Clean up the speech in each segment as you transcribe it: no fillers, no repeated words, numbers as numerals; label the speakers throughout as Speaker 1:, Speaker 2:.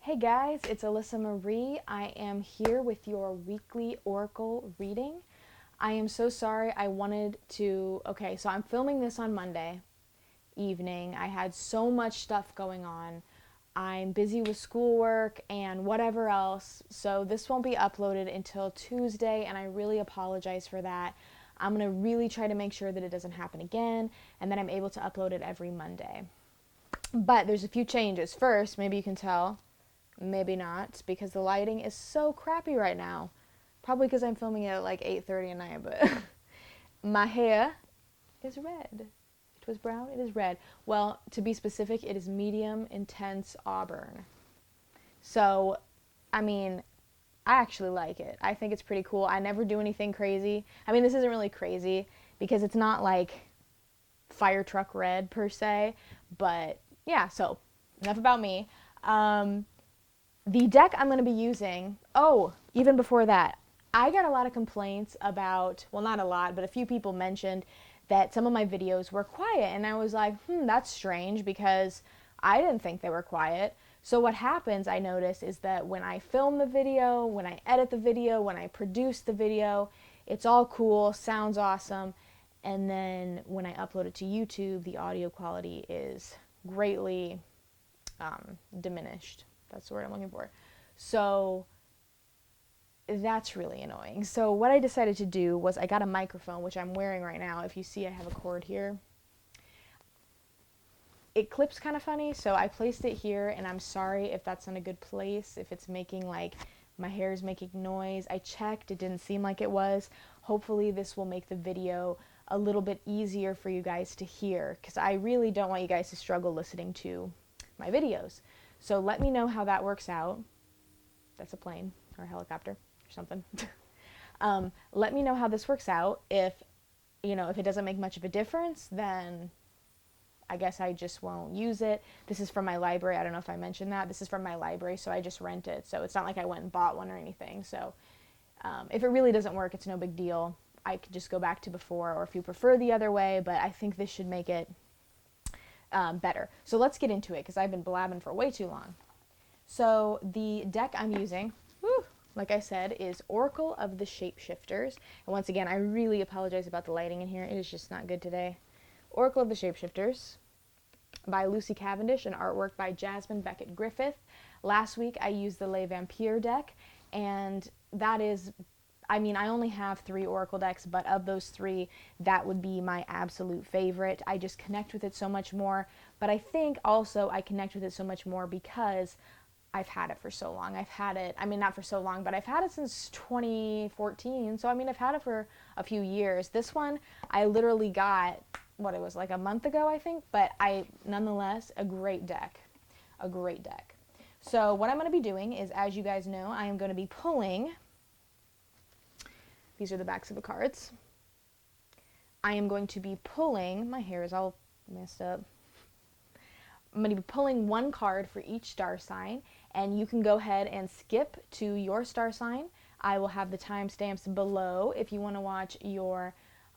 Speaker 1: Hey guys, it's Alyssa Marie. I am here with your weekly oracle reading. I am so sorry. So I'm filming this on Monday evening. I had so much stuff going on. I'm busy with schoolwork and whatever else, so this won't be uploaded until Tuesday, and I really apologize for that. I'm going to really try to make sure that it doesn't happen again, and that I'm able to upload it every Monday. But there's a few changes. First, maybe you can tell, maybe not, because the lighting is so crappy right now. Probably because I'm filming it at like 8:30 at night, but my hair is red. It was brown, it is red. Well, to be specific, it is medium intense auburn. So, I mean, I actually like it. I think it's pretty cool. I never do anything crazy. I mean, this isn't really crazy because it's not like fire truck red per se, but yeah, so enough about me. The deck I'm going to be using, even before that, I got a lot of complaints about, well, not a lot, but a few people mentioned that some of my videos were quiet. And I was like, that's strange because I didn't think they were quiet. So what happens, I notice, is that when I film the video, when I edit the video, when I produce the video, it's all cool, sounds awesome. And then when I upload it to YouTube, the audio quality is greatly diminished. That's the word I'm looking for. So that's really annoying. So what I decided to do was I got a microphone, which I'm wearing right now. If you see, I have a cord here. It clips kind of funny, so I placed it here, and I'm sorry if that's in a good place, if it's making like my hair is making noise. I checked, it didn't seem like it was. Hopefully this will make the video a little bit easier for you guys to hear, because I really don't want you guys to struggle listening to my videos. So let me know how that works out. That's a plane or a helicopter or something. Let me know how this works out. If it doesn't make much of a difference, then I guess I just won't use it. This is from my library. I don't know if I mentioned that. This is from my library, so I just rent it. So it's not like I went and bought one or anything. So if it really doesn't work, it's no big deal. I could just go back to before, or if you prefer the other way, but I think this should make it better. So let's get into it, because I've been blabbing for way too long. So the deck I'm using, like I said, is Oracle of the Shapeshifters. And once again, I really apologize about the lighting in here. It is just not good today. Oracle of the Shapeshifters by Lucy Cavendish and artwork by Jasmine Becket-Griffith. Last week I used the Les Vampires deck, and that is, I only have 3 Oracle decks, but of those 3, that would be my absolute favorite. I just connect with it so much more, but I think also I connect with it so much more because I've had it for so long. I've had it, not for so long, but I've had it since 2014, so I've had it for a few years. This one, I literally got, it was like a month ago, I think, but nonetheless, a great deck. A great deck. So what I'm going to be doing is, as you guys know, I am going to be pulling. These are the backs of the cards. I am going to be pulling, my hair is all messed up. I'm going to be pulling one card for each star sign, and you can go ahead and skip to your star sign. I will have the timestamps below. If you want to watch your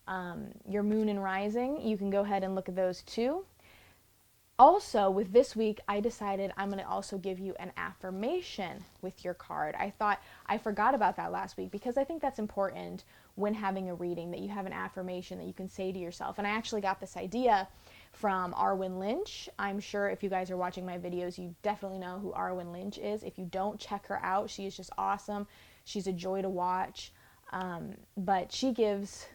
Speaker 1: moon and rising, you can go ahead and look at those too. Also, with this week, I decided I'm going to also give you an affirmation with your card. I forgot about that last week, because I think that's important when having a reading, that you have an affirmation that you can say to yourself. And I actually got this idea from Arwen Lynch. I'm sure if you guys are watching my videos, you definitely know who Arwen Lynch is. If you don't, check her out. She is just awesome. She's a joy to watch. But she gives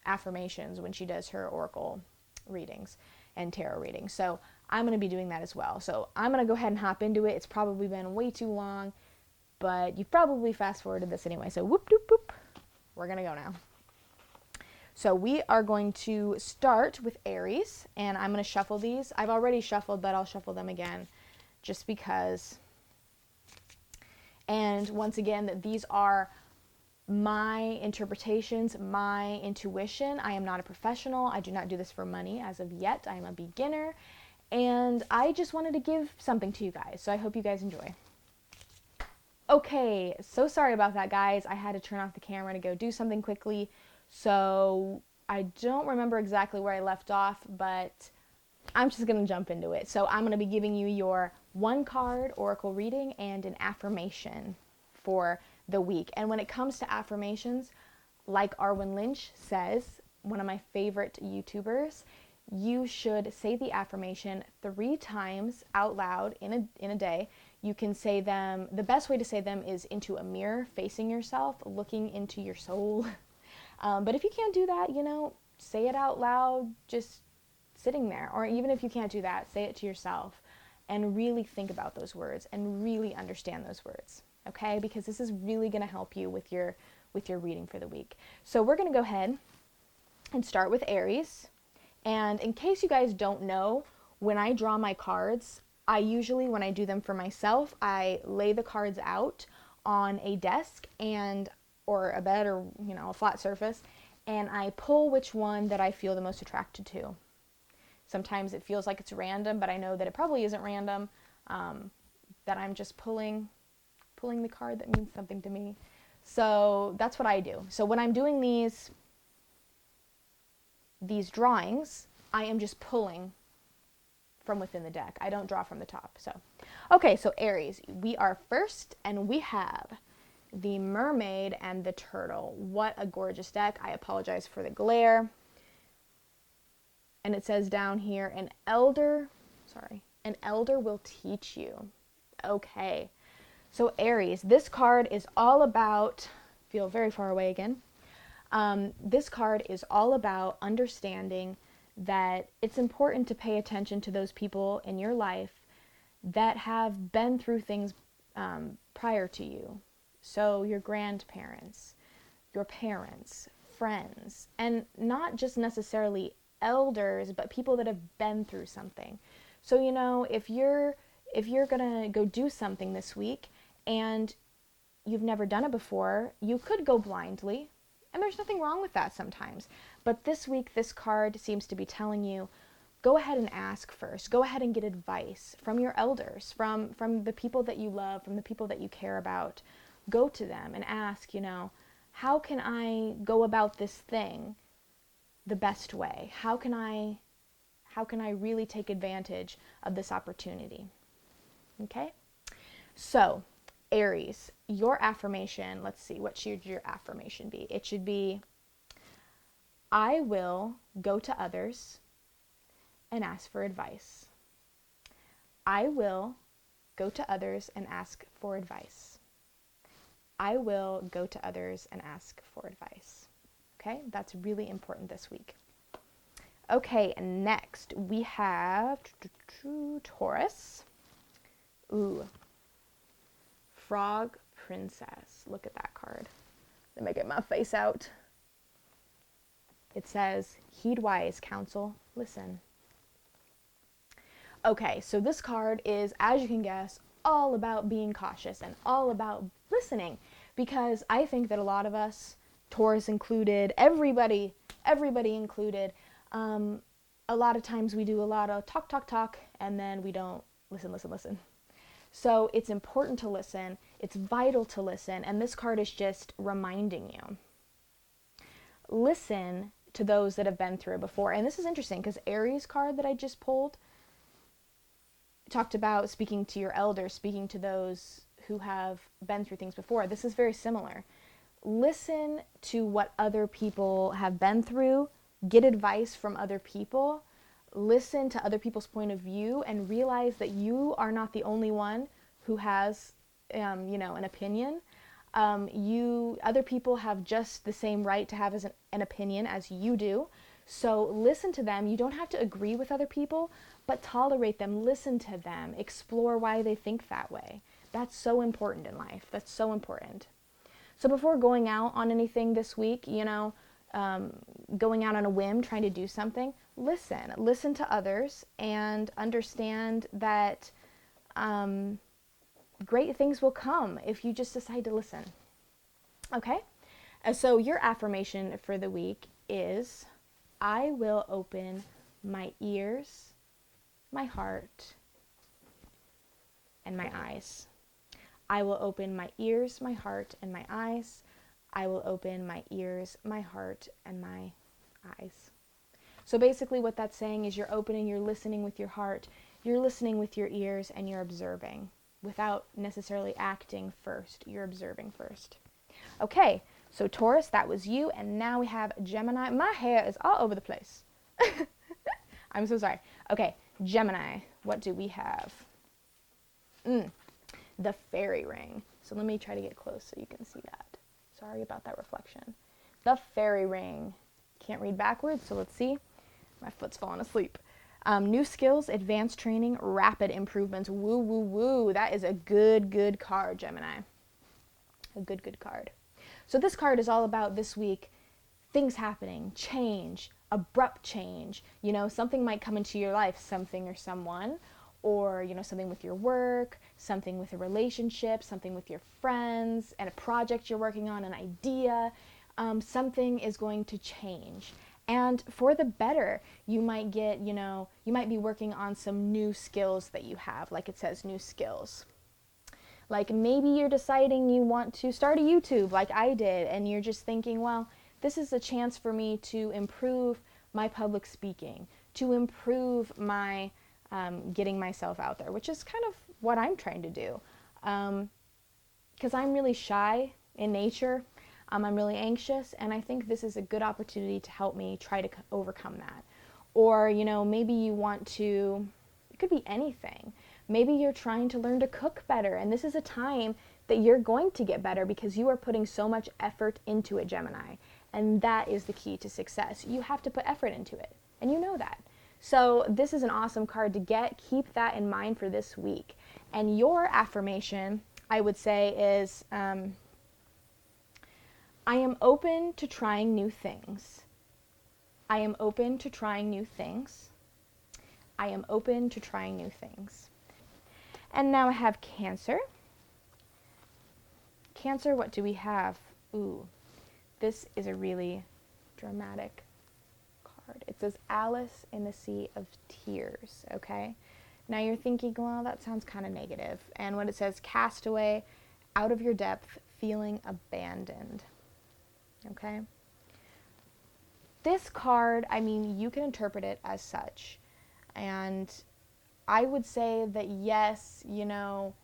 Speaker 1: affirmations when she does her oracle readings and tarot readings. So I'm going to be doing that as well. So I'm going to go ahead and hop into it. It's probably been way too long, but you've probably fast forwarded this anyway. So whoop, doop, boop. We're going to go now. So we are going to start with Aries, and I'm going to shuffle these. I've already shuffled, but I'll shuffle them again just because. And once again, that these are my interpretations, my intuition. I am not a professional. I do not do this for money as of yet. I am a beginner, and I just wanted to give something to you guys. So I hope you guys enjoy. Okay, so sorry about that, guys. I had to turn off the camera to go do something quickly. So I don't remember exactly where I left off, but I'm just going to jump into it. So I'm going to be giving you your one card oracle reading and an affirmation for the week. And when it comes to affirmations, like Arwen Lynch says, one of my favorite YouTubers, you should say the affirmation 3 times out loud in a day. You can say them, the best way to say them is into a mirror, facing yourself, looking into your soul. But if you can't do that, say it out loud, just sitting there. Or even if you can't do that, say it to yourself and really think about those words and really understand those words, okay? Because this is really going to help you with your reading for the week. So we're going to go ahead and start with Aries. And in case you guys don't know, when I draw my cards, I usually, when I do them for myself, I lay the cards out on a desk or a bed or, a flat surface, and I pull which one that I feel the most attracted to. Sometimes it feels like it's random, but I know that it probably isn't random, that I'm just pulling the card that means something to me. So that's what I do. So when I'm doing these drawings, I am just pulling from within the deck. I don't draw from the top. So, okay, so Aries, we are first, and we have the Mermaid and the Turtle. What a gorgeous deck. I apologize for the glare. And it says down here, an elder will teach you. Okay. So Aries, this card is all about, feel very far away again. This card is all about understanding that it's important to pay attention to those people in your life that have been through things prior to you. So your grandparents, your parents, friends, and not just necessarily elders, but people that have been through something. So, if you're gonna go do something this week and you've never done it before, you could go blindly. And there's nothing wrong with that sometimes. But this week, this card seems to be telling you, go ahead and ask first. Go ahead and get advice from your elders, from the people that you love, from the people that you care about. Go to them and ask, how can I go about this thing the best way? How can I really take advantage of this opportunity? Okay? So, Aries, your affirmation, let's see, what should your affirmation be? It should be, I will go to others and ask for advice. I will go to others and ask for advice. I will go to others and ask for advice. Okay, that's really important this week. Okay, and next we have Taurus. Ooh. Frog Princess. Look at that card. Let me get my face out. It says, heed wise counsel, listen. Okay, so this card is, as you can guess, all about being cautious and all about listening, because I think that a lot of us, Taurus included, everybody included, a lot of times we do a lot of talk, and then we don't listen. So it's important to listen. It's vital to listen. And this card is just reminding you. Listen to those that have been through it before. And this is interesting because Aries card that I just pulled talked about speaking to your elders, speaking to those who have been through things before. This is very similar. Listen to what other people have been through. Get advice from other people. Listen to other people's point of view and realize that you are not the only one who has, an opinion. Other people have just the same right to have an opinion as you do. So listen to them. You don't have to agree with other people, but tolerate them, listen to them, explore why they think that way. That's so important in life. That's so important. So before going out on anything this week, going out on a whim, trying to do something, listen to others and understand that great things will come if you just decide to listen. Okay? So your affirmation for the week is, I will open my ears, my heart, and my eyes. I will open my ears, my heart, and my eyes. I will open my ears, my heart, and my eyes. So basically what that's saying is you're listening with your heart, You're listening with your ears and you're observing without necessarily acting first. You're observing first. Okay, so Taurus, that was you. And now we have Gemini. My hair is all over the place. I'm so sorry. Okay, Gemini, what do we have? The fairy ring. So let me try to get close so you can see that. Sorry about that reflection. The fairy ring. Can't read backwards, so let's see. My foot's falling asleep. New skills, advanced training, rapid improvements. Woo, woo, woo. That is a good card, Gemini. A good card. So this card is all about this week, things happening, change, abrupt change. You know, something might come into your life, something or someone, or, you know, something with your work, something with a relationship, something with your friends, and a project you're working on, an idea. Something is going to change. And for the better, you might get, you know, you might be working on some new skills that you have, like it says, new skills. Like maybe you're deciding you want to start a YouTube like I did, and you're just thinking, well, this is a chance for me to improve my public speaking, to improve my getting myself out there, which is kind of what I'm trying to do. Because I'm really shy in nature. I'm really anxious, and I think this is a good opportunity to help me try to overcome that. Or, you know, maybe you want to, it could be anything. Maybe you're trying to learn to cook better, and this is a time that you're going to get better because you are putting so much effort into it, Gemini. And that is the key to success. You have to put effort into it, and you know that. So this is an awesome card to get. Keep that in mind for this week. And your affirmation, I would say, is I am open to trying new things. I am open to trying new things. I am open to trying new things. And now I have Cancer. Cancer, what do we have? Ooh, this is a really dramatic card. It says Alice in the Sea of Tears, okay? Now you're thinking, well, that sounds kind of negative. And what it says, castaway, out of your depth, feeling abandoned. Okay? This card, I mean, you can interpret it as such. And I would say that yes, you know,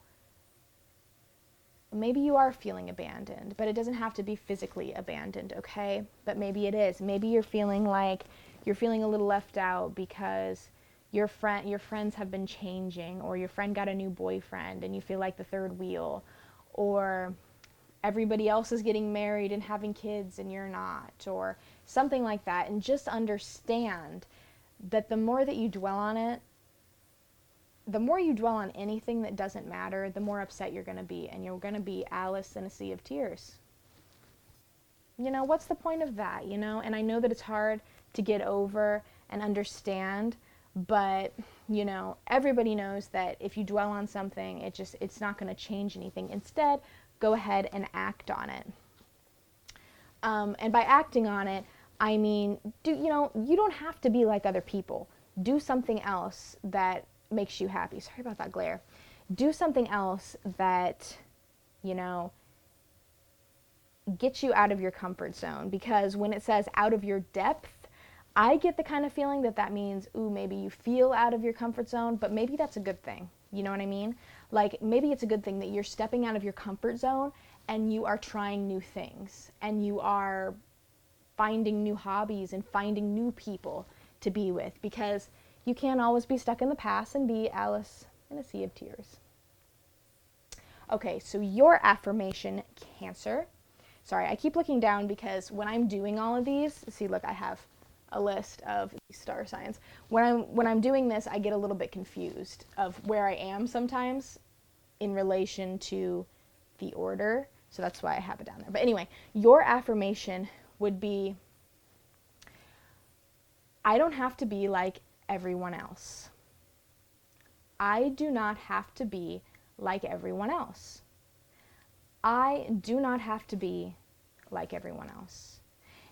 Speaker 1: maybe you are feeling abandoned, but it doesn't have to be physically abandoned, okay? But maybe it is. Maybe you're feeling like you're feeling a little left out because your friends have been changing, or your friend got a new boyfriend and you feel like the third wheel, or everybody else is getting married and having kids and you're not, or something like that. And just understand that the more that you dwell on it, the more you dwell on anything that doesn't matter, the more upset you're going to be, and you're going to be Alice in a Sea of Tears. You know, what's the point of that, you know? And I know that it's hard to get over and understand, but, you know, everybody knows that if you dwell on something, it's not going to change anything. Instead, go ahead and act on it. And by acting on it, I mean, you don't have to be like other people. Do something else that makes you happy. Sorry about that glare. Do something else that, you know, gets you out of your comfort zone. Because when it says out of your depth, I get the kind of feeling that that means, ooh, maybe you feel out of your comfort zone, but maybe that's a good thing. You know what I mean? Like, maybe it's a good thing that you're stepping out of your comfort zone and you are trying new things, and you are finding new hobbies and finding new people to be with, because you can't always be stuck in the past and be Alice in a Sea of Tears. Okay, so your affirmation, Cancer. Sorry, I keep looking down because when I'm doing all of these, see, look, I have a list of these star signs. When I'm doing this, I get a little bit confused of where I am sometimes in relation to the order. So that's why I have it down there. But anyway, your affirmation would be, I don't have to be like everyone else. I do not have to be like everyone else. I do not have to be like everyone else.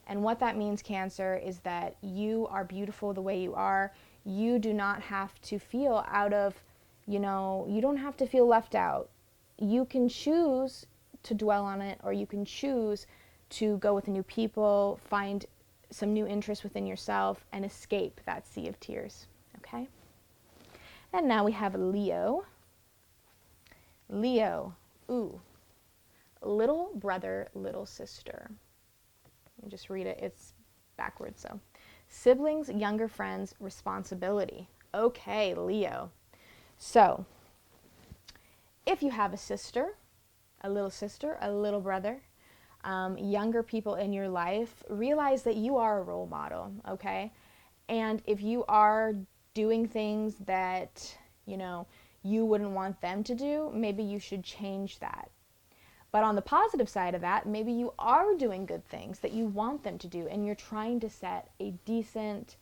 Speaker 1: And what that means, Cancer, is that you are beautiful the way you are. You do not have to feel out of, you don't have to feel left out. You can choose to dwell on it, or you can choose to go with new people, find some new interests within yourself, and escape that sea of tears, okay? And now we have Leo. Leo, ooh, little brother, little sister. Let me just read it. It's backwards, so. Siblings, younger friends, responsibility. Okay, Leo. So, if you have a sister, a little brother, younger people in your life, realize that you are a role model, okay? And if you are doing things that, you wouldn't want them to do, maybe you should change that. But on the positive side of that, maybe you are doing good things that you want them to do, and you're trying to set a decent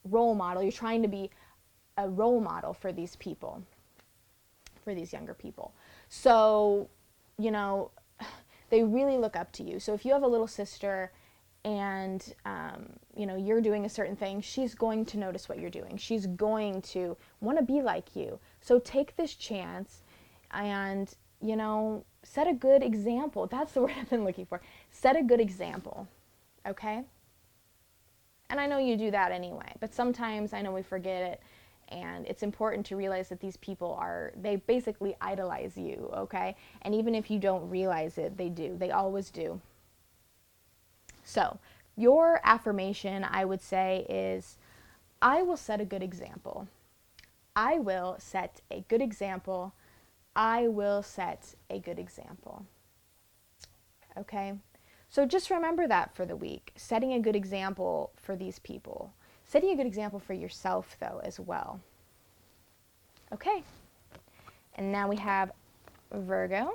Speaker 1: role model. You're trying to be a role model for these people, for these younger people. So, they really look up to you. So if you have a little sister and, you're doing a certain thing, she's going to notice what you're doing. She's going to want to be like you. So take this chance and, set a good example. That's the word I've been looking for. Set a good example, okay? And I know you do that anyway, but sometimes I know we forget it, and it's important to realize that these people they basically idolize you, okay? And even if you don't realize it, they do. They always do. So, your affirmation, I would say, is, I will set a good example. I will set a good example. I will set a good example. Okay? So just remember that for the week. Setting a good example for these people. Setting a good example for yourself, though, as well. Okay. And now we have Virgo.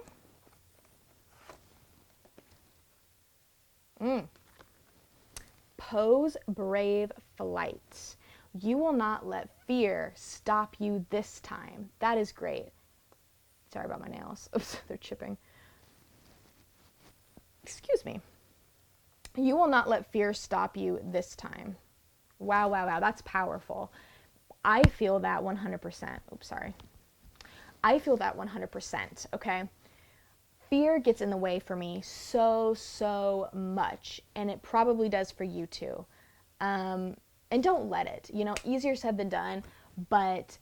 Speaker 1: Pose brave flight. You will not let fear stop you this time. That is great. Sorry about my nails. Oops, they're chipping. Excuse me. You will not let fear stop you this time. Wow, wow, wow. That's powerful. I feel that 100%. Oops, sorry. I feel that 100%, okay? Fear gets in the way for me so much, and it probably does for you too. And don't let it. Easier said than done, but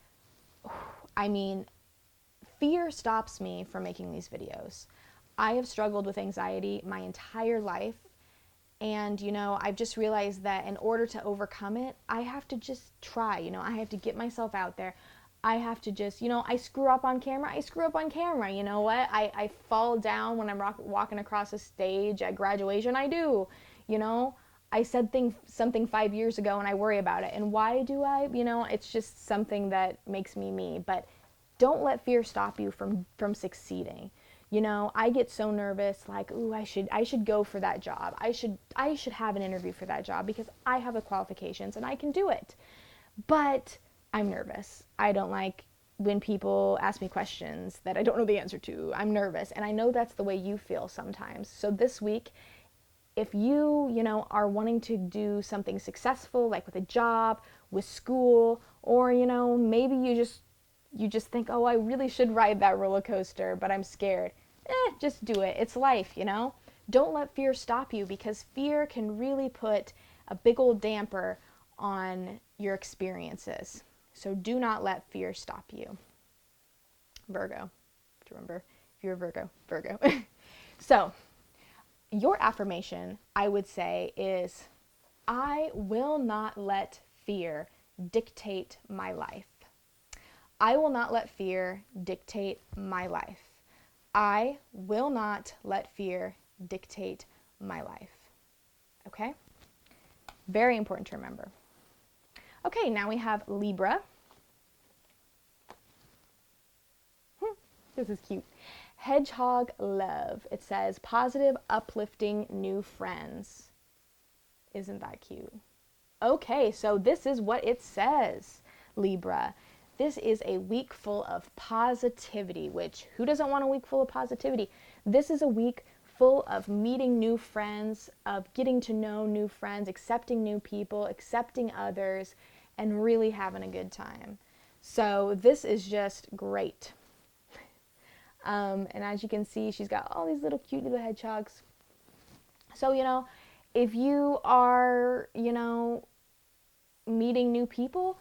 Speaker 1: fear stops me from making these videos. I have struggled with anxiety my entire life, and I've just realized that in order to overcome it, I have to just try. I have to get myself out there. I have to just, I screw up on camera. You know what? I fall down when I'm walking across a stage at graduation. I do. I said something 5 years ago and I worry about it. And why do I? It's just something that makes me me. But don't let fear stop you from succeeding. I get so nervous, like, ooh, I should go for that job. I should have an interview for that job because I have the qualifications and I can do it. But I'm nervous. I don't like when people ask me questions that I don't know the answer to. I'm nervous, and I know that's the way you feel sometimes. So this week, if you, are wanting to do something successful, like with a job, with school, or, maybe you just think, oh, I really should ride that roller coaster, but I'm scared. Just do it. It's life, Don't let fear stop you, because fear can really put a big old damper on your experiences. So do not let fear stop you. Virgo. Remember, if you're a Virgo. So, your affirmation, I would say, is, I will not let fear dictate my life. I will not let fear dictate my life. I will not let fear dictate my life. Okay? Very important to remember. Okay, now we have Libra. This is cute. Hedgehog love. It says, positive, uplifting new friends. Isn't that cute? Okay, so this is what it says, Libra. This is a week full of positivity, which, who doesn't want a week full of positivity? This is a week full of meeting new friends, of getting to know new friends, accepting new people, accepting others, and really having a good time. So this is just great. And as you can see, she's got all these little cute little hedgehogs. So, if you are, meeting new people,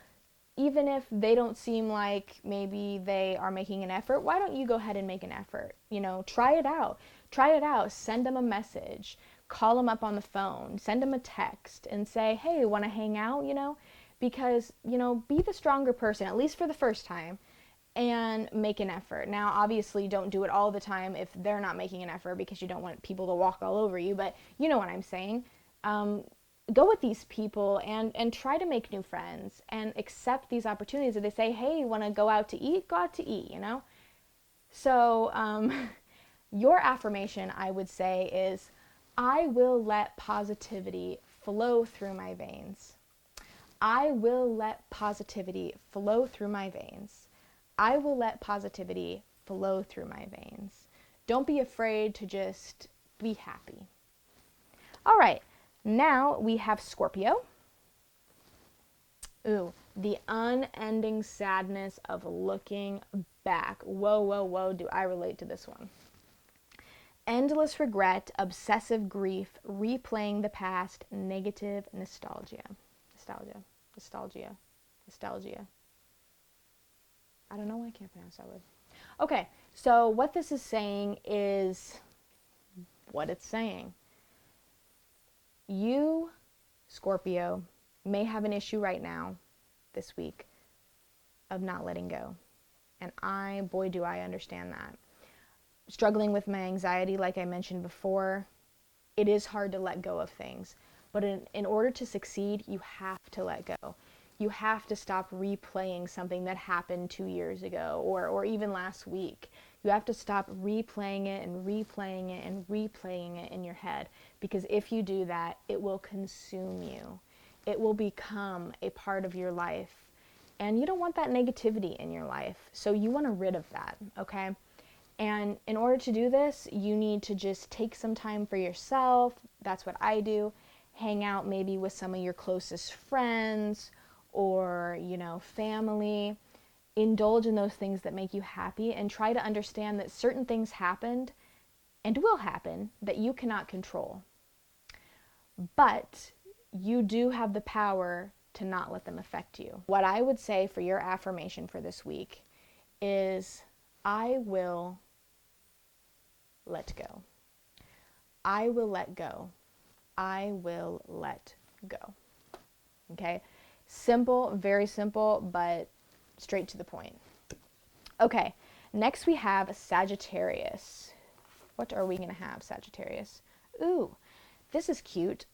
Speaker 1: even if they don't seem like maybe they are making an effort, why don't you go ahead and make an effort? You know, try it out. Try it out. Send them a message. Call them up on the phone. Send them a text and say, hey, want to hang out, you know? Because, you know, be the stronger person, at least for the first time, and make an effort. Now, obviously, don't do it all the time if they're not making an effort because you don't want people to walk all over you, but you know what I'm saying. Go with these people and try to make new friends and accept these opportunities. If they say, hey, want to go out to eat, go out to eat, you know? So your affirmation, I would say, is I will let positivity flow through my veins. I will let positivity flow through my veins. I will let positivity flow through my veins. Don't be afraid to just be happy. All right. Now we have Scorpio. Ooh, the unending sadness of looking back. Whoa, whoa, whoa, do I relate to this one. Endless regret, obsessive grief, replaying the past, negative nostalgia. Nostalgia. I don't know why I can't pronounce that word. Okay, so what this is saying is what it's saying. You, Scorpio, may have an issue right now, this week, of not letting go. And boy, do I understand that. Struggling with my anxiety, like I mentioned before, it is hard to let go of things. But in order to succeed, you have to let go. You have to stop replaying something that happened 2 years ago or even last week. You have to stop replaying it and replaying it and replaying it in your head. Because if you do that, it will consume you. It will become a part of your life. And you don't want that negativity in your life. So you want to rid of that, okay? And in order to do this, you need to just take some time for yourself. That's what I do. Hang out maybe with some of your closest friends or, you know, family. Indulge in those things that make you happy and try to understand that certain things happened and will happen that you cannot control. But you do have the power to not let them affect you. What I would say for your affirmation for this week is, I will let go. I will let go. I will let go. Okay? Simple, very simple, but straight to the point. Okay, next we have Sagittarius. What are we going to have, Sagittarius? Ooh, this is cute.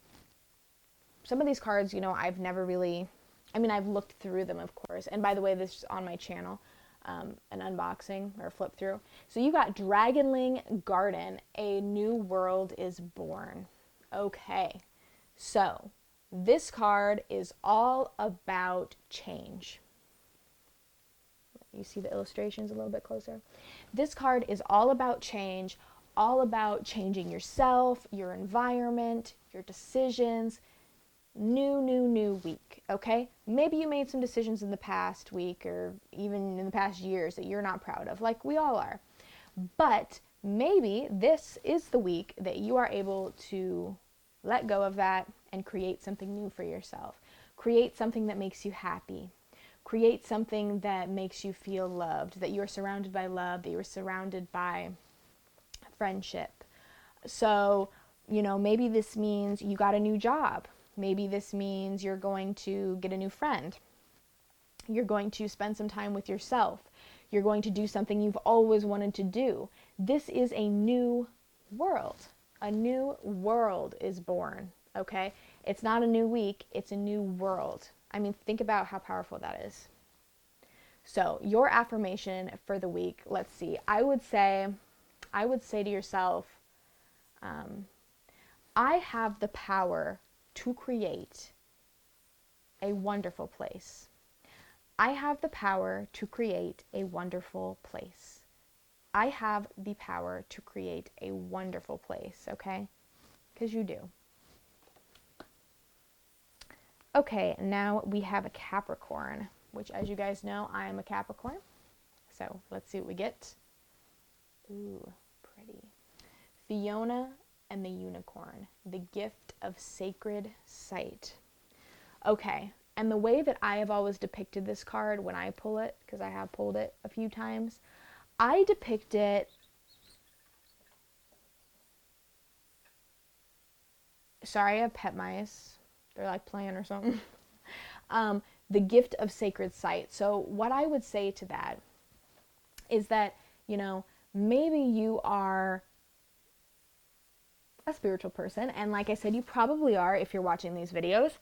Speaker 1: Some of these cards, you know, I've never really, I've looked through them, of course. And by the way, this is on my channel, an unboxing or flip through. So you got Dragonling Garden, a new world is born. Okay, so this card is all about change. You see the illustrations a little bit closer? This card is all about change, all about changing yourself, your environment, your decisions. New week, okay? Maybe you made some decisions in the past week or even in the past years that you're not proud of, like we all are. But maybe this is the week that you are able to let go of that and create something new for yourself. Create something that makes you happy. Create something that makes you feel loved, that you're surrounded by love, that you're surrounded by friendship. So, you know, maybe this means you got a new job. Maybe this means you're going to get a new friend. You're going to spend some time with yourself. You're going to do something you've always wanted to do. This is a new world. A new world is born, okay? It's not a new week, it's a new world. Think about how powerful that is. So, your affirmation for the week, let's see. I would say to yourself, I have the power to create a wonderful place. I have the power to create a wonderful place. I have the power to create a wonderful place, okay? Because you do. Okay, now we have a Capricorn, which, as you guys know, I am a Capricorn. So let's see what we get. Ooh, pretty. Fiona and the Unicorn, the gift of sacred sight. Okay, And the way that I have always depicted this card when I pull it, because I have pulled it a few times, I depict it, sorry, I have pet mice. They're like playing or something. The gift of sacred sight. So what I would say to that is that, you know, maybe you are a spiritual person, and like I said, you probably are if you're watching these videos.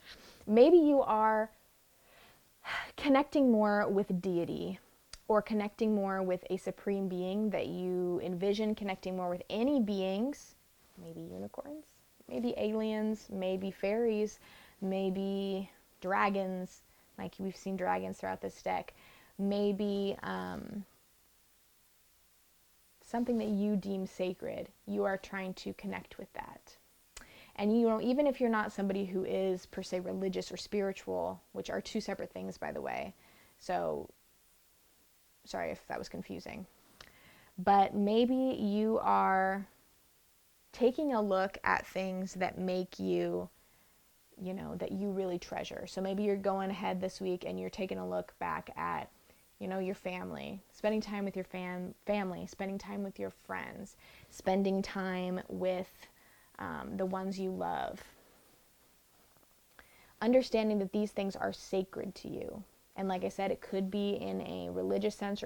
Speaker 1: Maybe you are connecting more with deity, or connecting more with a supreme being that you envision, connecting more with any beings, maybe unicorns, maybe aliens, maybe fairies, maybe dragons, like we've seen dragons throughout this deck, maybe something that you deem sacred. You are trying to connect with that. And you know, even if you're not somebody who is per se religious or spiritual, which are two separate things, by the way. So, sorry if that was confusing. But maybe you are taking a look at things that make you, you know, that you really treasure. So maybe you're going ahead this week and you're taking a look back at, you know, your family, spending time with your family, spending time with your friends, spending time with the ones you love. Understanding that these things are sacred to you. And like I said, it could be in a religious sense,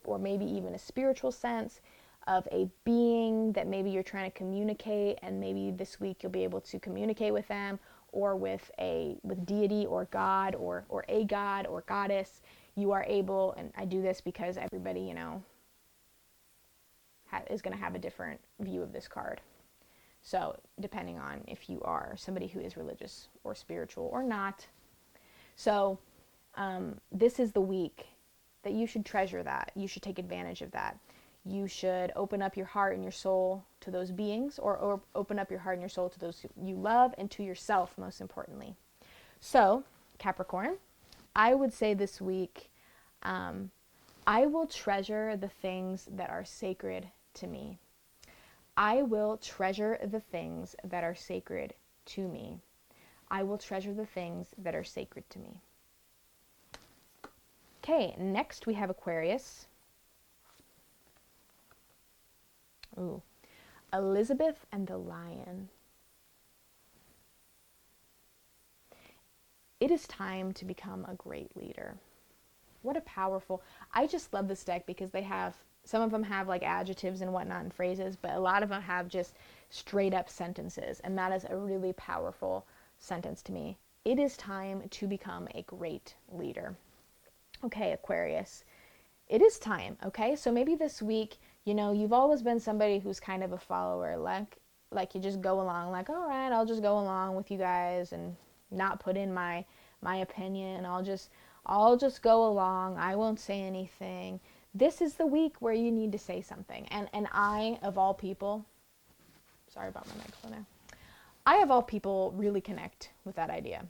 Speaker 1: or maybe even a spiritual sense of a being that maybe you're trying to communicate, and maybe this week you'll be able to communicate with them, or with deity or God, or a god or goddess. You are able, and I do this because everybody, you know, is going to have a different view of this card. So depending on if you are somebody who is religious or spiritual or not. So this is the week that you should treasure that. You should take advantage of that. You should open up your heart and your soul to those beings, or open up your heart and your soul to those you love, and to yourself, most importantly. So, Capricorn, I would say this week, I will treasure the things that are sacred to me. I will treasure the things that are sacred to me. I will treasure the things that are sacred to me. Okay, next we have Aquarius. Ooh, Elizabeth and the Lion. It is time to become a great leader. What a powerful, I just love this deck because they have, some of them have like adjectives and whatnot and phrases, but a lot of them have just straight up sentences. And that is a really powerful sentence to me. It is time to become a great leader. Okay, Aquarius, it is time. Okay, so maybe this week, you know, you've always been somebody who's kind of a follower, like you just go along, like, all right, I'll just go along with you guys and not put in my opinion. I'll just go along. I won't say anything. This is the week where you need to say something. And I, of all people, sorry about my microphone now. I, of all people, really connect with that idea.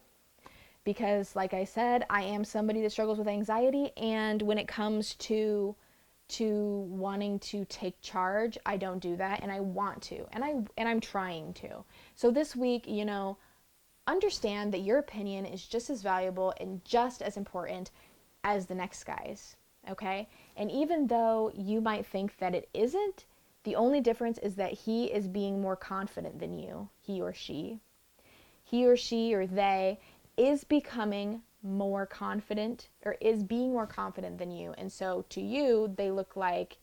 Speaker 1: Because, like I said, I am somebody that struggles with anxiety. And when it comes to wanting to take charge, I don't do that. And I want to. And I'm trying to. So this week, you know, understand that your opinion is just as valuable and just as important as the next guy's. Okay? And even though you might think that it isn't, the only difference is that he is being more confident than you, he or she. He or she or they is becoming more confident, or is being more confident than you. And so to you, they look like,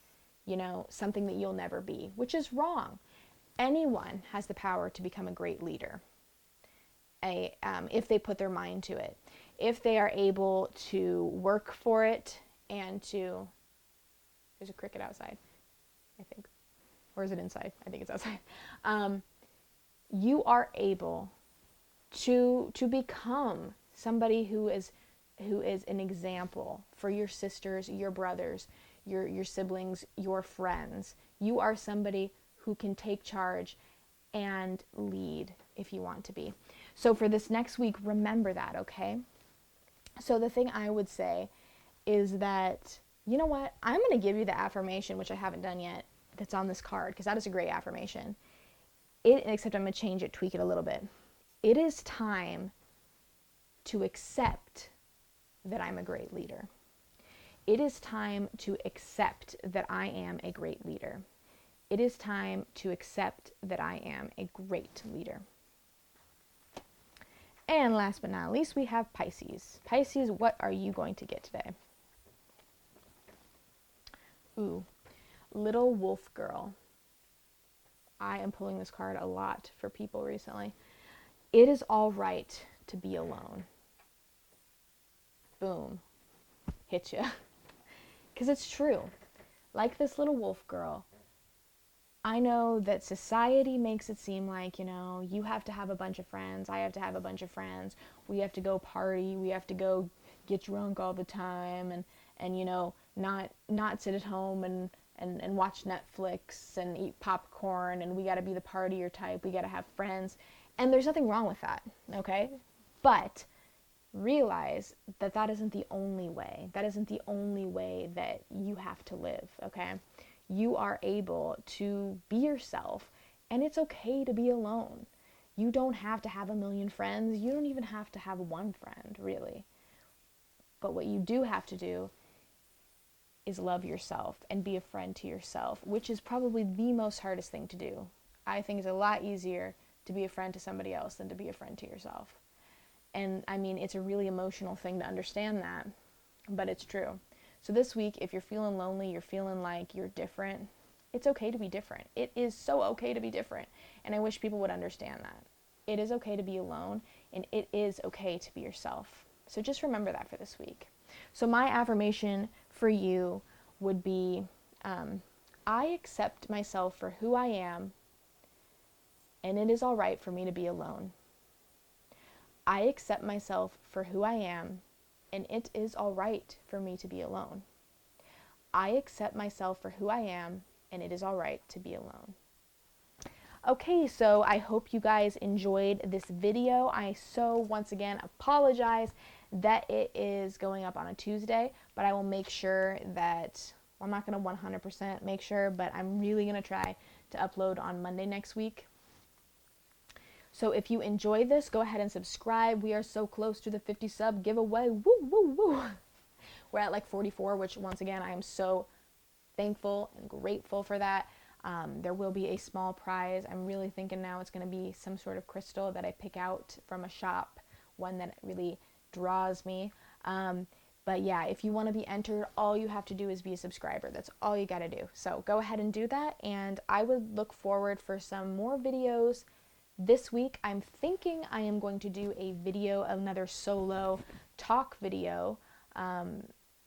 Speaker 1: you know, something that you'll never be, which is wrong. Anyone has the power to become a great leader, if they put their mind to it. If they are able to work for it and to... There's a cricket outside, I think. Or is it inside? I think it's outside. You are able to become somebody who is an example for your sisters, your brothers, your siblings, your friends. You are somebody who can take charge and lead if you want to be. So for this next week, remember that, okay? So the thing I would say is that, you know what? I'm going to give you the affirmation, which I haven't done yet, that's on this card, because that is a great affirmation. Except I'm going to change it, tweak it a little bit. It is time to accept that I'm a great leader. It is time to accept that I am a great leader. It is time to accept that I am a great leader. And last but not least, we have Pisces. Pisces, what are you going to get today? Ooh, little wolf girl. I am pulling this card a lot for people recently. It is all right to be alone. Boom. Hit you. Because it's true. Like this little wolf girl, I know that society makes it seem like, you have to have a bunch of friends. I have to have a bunch of friends. We have to go party. We have to go get drunk all the time and not sit at home and watch Netflix and eat popcorn, and we got to be the partier type. We got to have friends. And there's nothing wrong with that, okay? But realize that that isn't the only way. That isn't the only way that you have to live, okay? You are able to be yourself, and it's okay to be alone. You don't have to have a million friends. You don't even have to have one friend, really. But what you do have to do is love yourself and be a friend to yourself, which is probably the most hardest thing to do. I think it's a lot easier to be a friend to somebody else than to be a friend to yourself. And I mean, it's a really emotional thing to understand that, but it's true. So this week, if you're feeling lonely, you're feeling like you're different, it's okay to be different. It is so okay to be different. And I wish people would understand that. It is okay to be alone, and it is okay to be yourself. So just remember that for this week. So my affirmation for you would be, I accept myself for who I am, and it is all right for me to be alone. I accept myself for who I am, and it is all right for me to be alone. I accept myself for who I am, and it is all right to be alone. Okay, so I hope you guys enjoyed this video. I once again, apologize that it is going up on a Tuesday, but I will make sure that, I'm not going to 100% make sure, but I'm really going to try to upload on Monday next week. So if you enjoy this, go ahead and subscribe. We are so close to the 50 sub giveaway. Woo, woo, woo. We're at like 44, which once again, I am so thankful and grateful for that. There will be a small prize. I'm really thinking now it's going to be some sort of crystal that I pick out from a shop, one that really draws me. But yeah, if you want to be entered, all you have to do is be a subscriber. That's all you got to do. So go ahead and do that. And I would look forward for some more videos this week. I'm thinking I am going to do a video, another solo talk video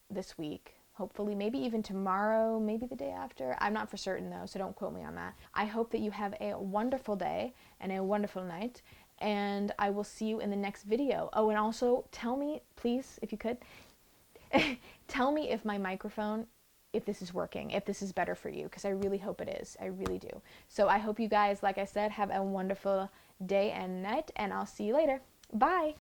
Speaker 1: this week. Hopefully, maybe even tomorrow, maybe the day after. I'm not for certain though, so don't quote me on that. I hope that you have a wonderful day and a wonderful night, and I will see you in the next video. Oh, and also tell me, please, if you could, tell me if my microphone, if this is working, if this is better for you, because I really hope it is. I really do. So I hope you guys, like I said, have a wonderful day and night, and I'll see you later. Bye!